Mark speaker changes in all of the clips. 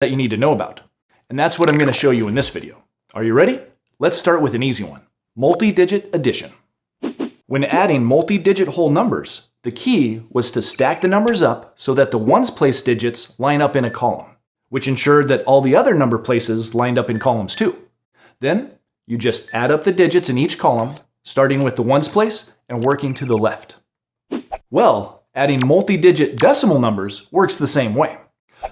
Speaker 1: that you need to know about. And that's what I'm going to show you in this video. Are you ready? Let's start with an easy one. Multi-digit addition. When adding multi-digit whole numbers, the key was to stack the numbers up so that the ones place digits line up in a column, which ensured that all the other number places lined up in columns too. Then, you just add up the digits in each column, starting with the ones place and working to the left. Well, adding multi-digit decimal numbers works the same way.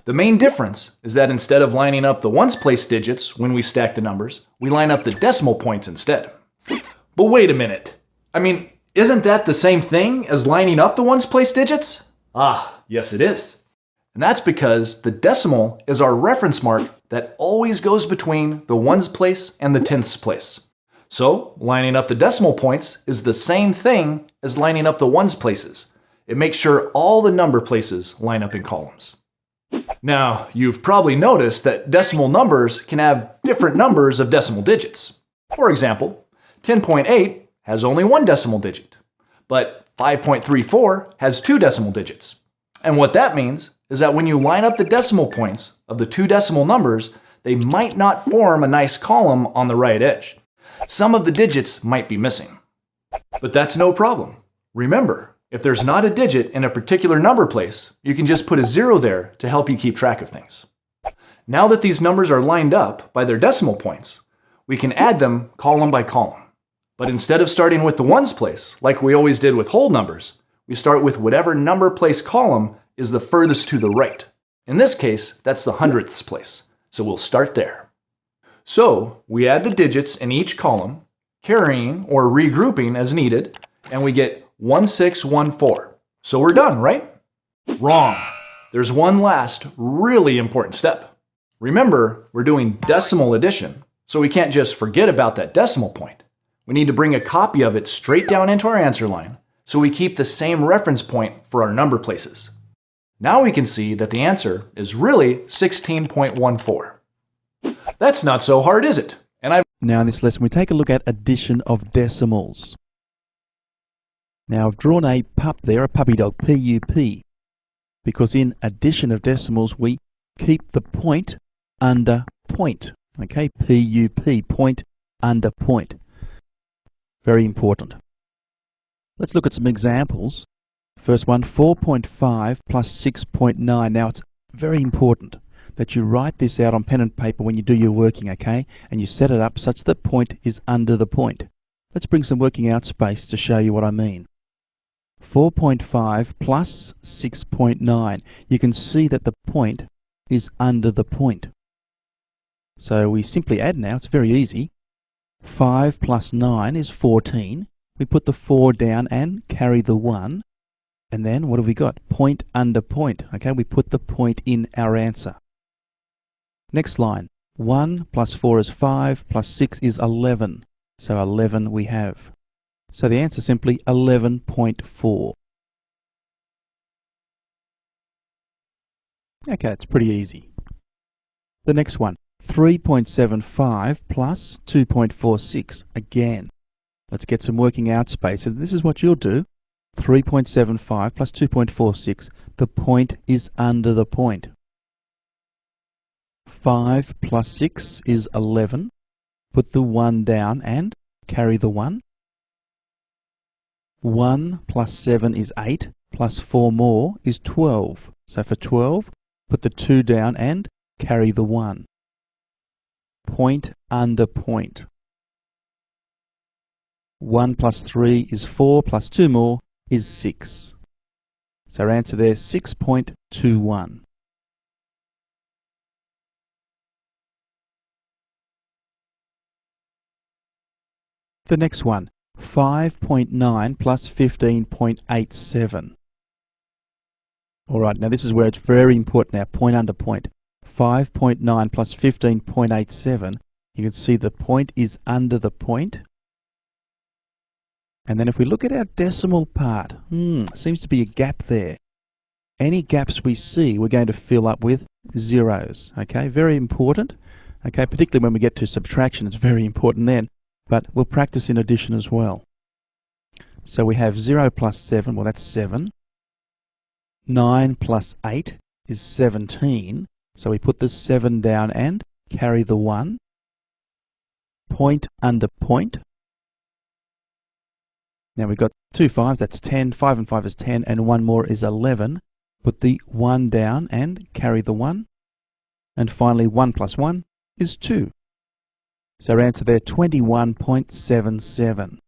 Speaker 1: The main difference is that instead of lining up the ones place digits when we stack the numbers, we line up the decimal points instead. But wait a minute. Isn't that the same thing as lining up the ones place digits? Ah, yes it is. And that's because the decimal is our reference mark that always goes between the ones place and the tenths place. So, lining up the decimal points is the same thing as lining up the ones places. It makes sure all the number places line up in columns. Now, you've probably noticed that decimal numbers can have different numbers of decimal digits. For example, 10.8 has only one decimal digit, but 5.34 has two decimal digits. And what that means is that when you line up the decimal points of the two decimal numbers, they might not form a nice column on the right edge. Some of the digits might be missing. But that's no problem. Remember, if there's not a digit in a particular number place, you can just put a 0 there to help you keep track of things. Now that these numbers are lined up by their decimal points, we can add them column by column. But instead of starting with the ones place, like we always did with whole numbers, we start with whatever number place column is the furthest to the right. In this case, that's the hundredths place, so we'll start there. So, we add the digits in each column, carrying or regrouping as needed, and we get 1614. So we're done, right? Wrong. There's one last really important step. Remember, we're doing decimal addition, so we can't just forget about that decimal point. We need to bring a copy of it straight down into our answer line, so we keep the same reference point for our number places. Now we can see that the answer is really 16.14. That's not so hard, is it?
Speaker 2: Now in this lesson we take a look at addition of decimals. Now I've drawn a pup there, a puppy dog, P-U-P, because in addition of decimals we keep the point under point. Okay, P-U-P, point under point. Very important. Let's look at some examples. First one, 4.5 plus 6.9. Now it's very important that you write this out on pen and paper when you do your working, okay? And you set it up such that point is under the point. Let's bring some working out space to show you what I mean. 4.5 plus 6.9. You can see that the point is under the point. So we simply add now, it's very easy. 5 plus 9 is 14. We put the 4 down and carry the 1. And then what have we got? Point under point. Okay, we put the point in our answer. Next line. 1 plus 4 is 5 plus 6 is 11. So 11 we have. So the answer is simply 11.4. Okay, it's pretty easy. The next one. 3.75 plus 2.46. Again, let's get some working out space. And this is what you'll do. 3.75 plus 2.46. The point is under the point. 5 plus 6 is 11. Put the 1 down and carry the 1. 1 plus 7 is 8. Plus 4 more is 12. So for 12, put the 2 down and carry the 1. Point under point. 1 plus 3 is 4, plus 2 more is 6. So our answer there is 6.21. The next one, 5.9 plus 15.87. All right, now this is where it's very important now, point under point. 5.9 plus 15.87. You can see the point is under the point. And then if we look at our decimal part, seems to be a gap there. Any gaps we see, we're going to fill up with zeros. Okay, very important. Okay, particularly when we get to subtraction, it's very important then. But we'll practice in addition as well. So we have 0 plus 7, well that's 7. 9 plus 8 is 17. So we put the 7 down and carry the 1. Point under point. Now we've got 2 5s, that's 10. 5 and 5 is 10, and 1 more is 11. Put the 1 down and carry the 1. And finally, 1 plus 1 is 2. So our answer there, 21.77.